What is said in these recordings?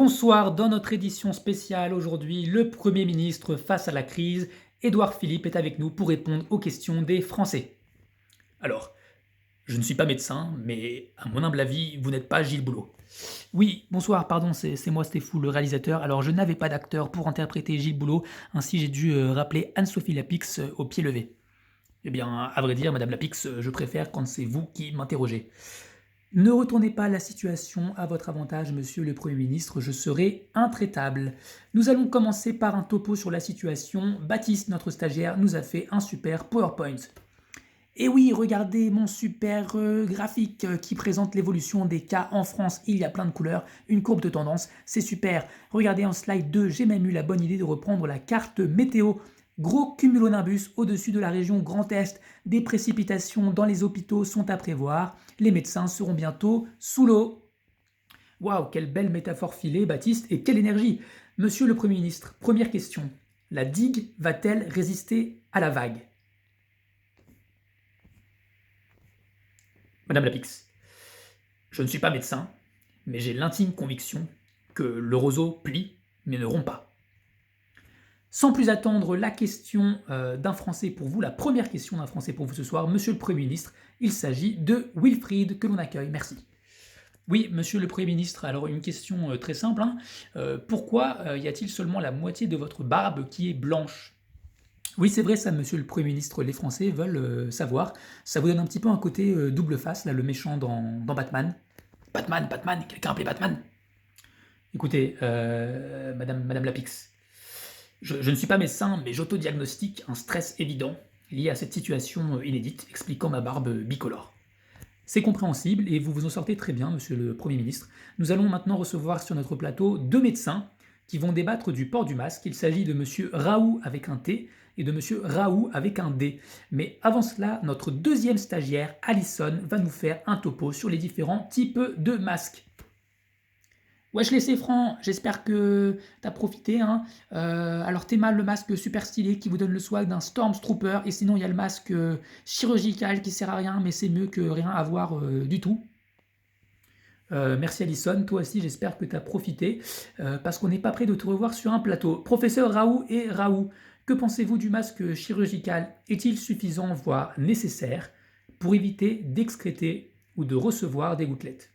Bonsoir, dans notre édition spéciale aujourd'hui, le Premier ministre face à la crise, Édouard Philippe est avec nous pour répondre aux questions des Français. Alors, je ne suis pas médecin, mais à mon humble avis, vous n'êtes pas Gilles Boulot. Oui, bonsoir, pardon, c'est moi Stéphou, le réalisateur. Alors, je n'avais pas d'acteur pour interpréter Gilles Boulot, ainsi j'ai dû rappeler Anne-Sophie Lapix au pied levé. Eh bien, à vrai dire, Madame Lapix, je préfère quand c'est vous qui m'interrogez. Ne retournez pas la situation à votre avantage, monsieur le Premier ministre, je serai intraitable. Nous allons commencer par un topo sur la situation. Baptiste, notre stagiaire, nous a fait un super PowerPoint. Et oui, regardez mon super graphique qui présente l'évolution des cas en France. Il y a plein de couleurs, une courbe de tendance, c'est super. Regardez en slide 2, j'ai même eu la bonne idée de reprendre la carte météo. Gros cumulonimbus au-dessus de la région Grand Est. Des précipitations dans les hôpitaux sont à prévoir. Les médecins seront bientôt sous l'eau. Waouh, quelle belle métaphore filée, Baptiste, et quelle énergie. Monsieur le Premier ministre, première question. La digue va-t-elle résister à la vague? Madame Lapix, je ne suis pas médecin, mais j'ai l'intime conviction que le roseau plie, mais ne rompt pas. Sans plus attendre, la question d'un Français pour vous, la première question d'un Français pour vous ce soir, Monsieur le Premier ministre, il s'agit de Wilfried que l'on accueille. Merci. Oui, Monsieur le Premier ministre, alors une question très simple. Pourquoi y a-t-il seulement la moitié de votre barbe qui est blanche? Oui, c'est vrai ça, Monsieur le Premier ministre, les Français veulent savoir. Ça vous donne un petit peu un côté double face, là, le méchant dans Batman. Batman, quelqu'un appelé Batman? Écoutez, Madame Lapix, je ne suis pas médecin, mais j'autodiagnostique un stress évident lié à cette situation inédite, expliquant ma barbe bicolore. C'est compréhensible et vous vous en sortez très bien, monsieur le Premier ministre. Nous allons maintenant recevoir sur notre plateau deux médecins qui vont débattre du port du masque. Il s'agit de monsieur Raoult avec un T et de monsieur Raoult avec un D. Mais avant cela, notre deuxième stagiaire, Alison, va nous faire un topo sur les différents types de masques. Wesh les Franc, j'espère que t'as profité. Alors t'es mal le masque super stylé qui vous donne le swag d'un Stormtrooper, et sinon il y a le masque chirurgical qui sert à rien, mais c'est mieux que rien à voir du tout. Merci Alison, toi aussi j'espère que t'as profité, parce qu'on n'est pas prêt de te revoir sur un plateau. Professeur Raoult et Raoult, que pensez-vous du masque chirurgical? Est-il suffisant, voire nécessaire, pour éviter d'excréter ou de recevoir des gouttelettes?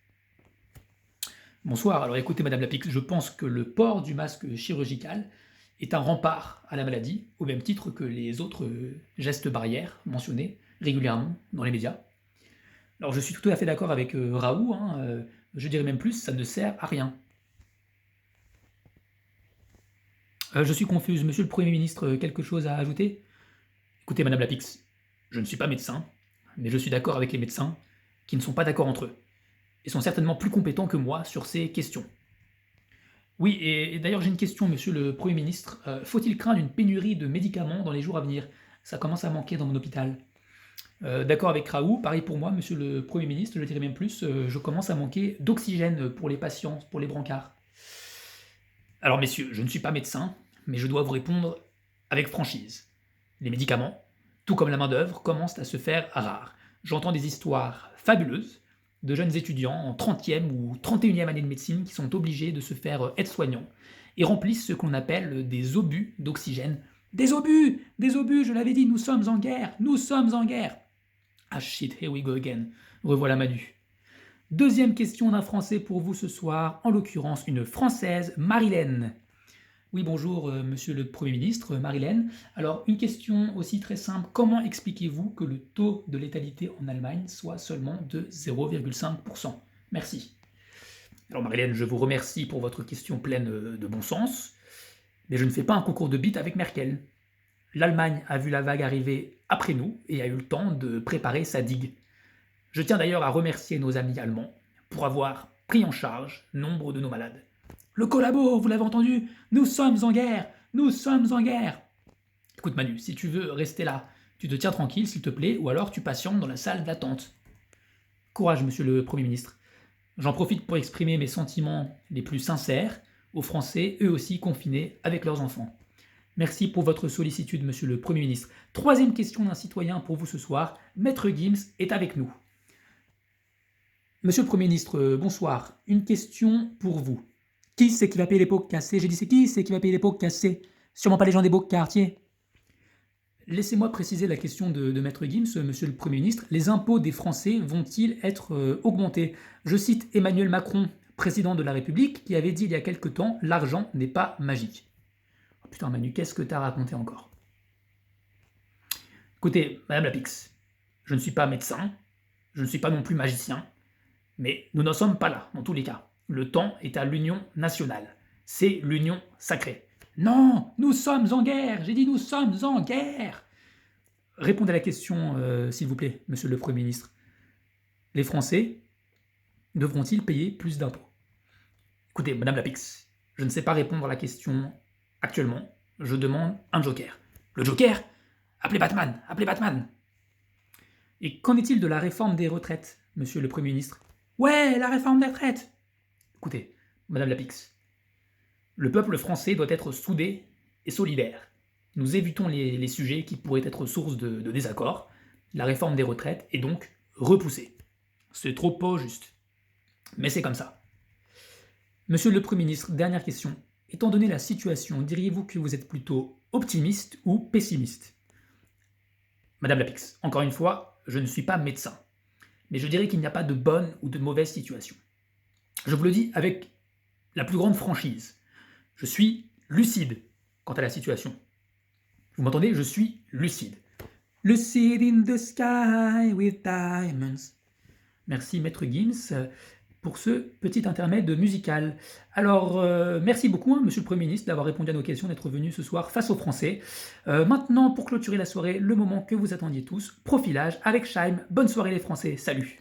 Bonsoir, alors écoutez Madame Lapix, je pense que le port du masque chirurgical est un rempart à la maladie, au même titre que les autres gestes barrières mentionnés régulièrement dans les médias. Alors je suis tout à fait d'accord avec Raoult, je dirais même plus, ça ne sert à rien. Je suis confuse, Monsieur le Premier ministre, quelque chose à ajouter? Écoutez Madame Lapix, je ne suis pas médecin, mais je suis d'accord avec les médecins qui ne sont pas d'accord entre eux et sont certainement plus compétents que moi sur ces questions. Oui, et d'ailleurs j'ai une question, monsieur le Premier ministre. Faut-il craindre une pénurie de médicaments dans les jours à venir? Ça commence à manquer dans mon hôpital. D'accord avec Raoult, pareil pour moi, monsieur le Premier ministre, je dirais même plus, je commence à manquer d'oxygène pour les patients, pour les brancards. Alors messieurs, je ne suis pas médecin, mais je dois vous répondre avec franchise. Les médicaments, tout comme la main-d'œuvre, commencent à se faire rares. J'entends des histoires fabuleuses de jeunes étudiants en 30e ou 31e année de médecine qui sont obligés de se faire aide-soignants et remplissent ce qu'on appelle des obus d'oxygène. Des obus, je l'avais dit, nous sommes en guerre, nous sommes en guerre. Ah shit, here we go again. Revoilà Manu. Deuxième question d'un Français pour vous ce soir, en l'occurrence une Française, Marilène. Oui, bonjour, monsieur le Premier ministre, Marilène. Alors, une question aussi très simple. Comment expliquez-vous que le taux de létalité en Allemagne soit seulement de 0,5%? Merci. Alors, Marilène, je vous remercie pour votre question pleine de bon sens, mais je ne fais pas un concours de bites avec Merkel. L'Allemagne a vu la vague arriver après nous et a eu le temps de préparer sa digue. Je tiens d'ailleurs à remercier nos amis allemands pour avoir pris en charge nombre de nos malades. Le collabo, vous l'avez entendu? Nous sommes en guerre! Nous sommes en guerre! Écoute Manu, si tu veux rester là, tu te tiens tranquille s'il te plaît, ou alors tu patientes dans la salle d'attente. Courage, monsieur le Premier ministre. J'en profite pour exprimer mes sentiments les plus sincères aux Français, eux aussi confinés avec leurs enfants. Merci pour votre sollicitude, monsieur le Premier ministre. Troisième question d'un citoyen pour vous ce soir. Maître Gims est avec nous. Monsieur le Premier ministre, bonsoir. Une question pour vous. Qui c'est qui va payer les pots cassés? J'ai dit c'est qui c'est qui va payer les pots cassés? Sûrement pas les gens des beaux quartiers. Laissez-moi préciser la question de Maître Gims, monsieur le Premier ministre. Les impôts des Français vont-ils être augmentés? Je cite Emmanuel Macron, président de la République, qui avait dit il y a quelque temps: l'argent n'est pas magique. Oh putain, Manu, qu'est-ce que t'as raconté encore? Écoutez, Madame Lapix, je ne suis pas médecin, je ne suis pas non plus magicien, mais nous n'en sommes pas là, dans tous les cas. Le temps est à l'union nationale. C'est l'union sacrée. Non, nous sommes en guerre. J'ai dit nous sommes en guerre. Répondez à la question, s'il vous plaît, monsieur le Premier ministre. Les Français devront-ils payer plus d'impôts? Écoutez, Madame Lapix, je ne sais pas répondre à la question actuellement. Je demande un joker. Le joker? Appelez Batman, appelez Batman. Et qu'en est-il de la réforme des retraites, monsieur le Premier ministre? Ouais, la réforme des retraites. Écoutez, Madame Lapix, le peuple français doit être soudé et solidaire. Nous évitons les sujets qui pourraient être source de désaccord. La réforme des retraites est donc repoussée. C'est trop pas juste. Mais c'est comme ça. Monsieur le Premier ministre, dernière question. Étant donné la situation, diriez-vous que vous êtes plutôt optimiste ou pessimiste? Madame Lapix, encore une fois, je ne suis pas médecin. Mais je dirais qu'il n'y a pas de bonne ou de mauvaise situation. Je vous le dis avec la plus grande franchise. Je suis lucide quant à la situation. Vous m'entendez? Je suis lucide. Lucid in the sky with diamonds. Merci Maître Gims pour ce petit intermède musical. Alors, merci beaucoup, Monsieur le Premier ministre, d'avoir répondu à nos questions, d'être venu ce soir face aux Français. Maintenant, pour clôturer la soirée, le moment que vous attendiez tous, profilage avec Scheim. Bonne soirée les Français, salut!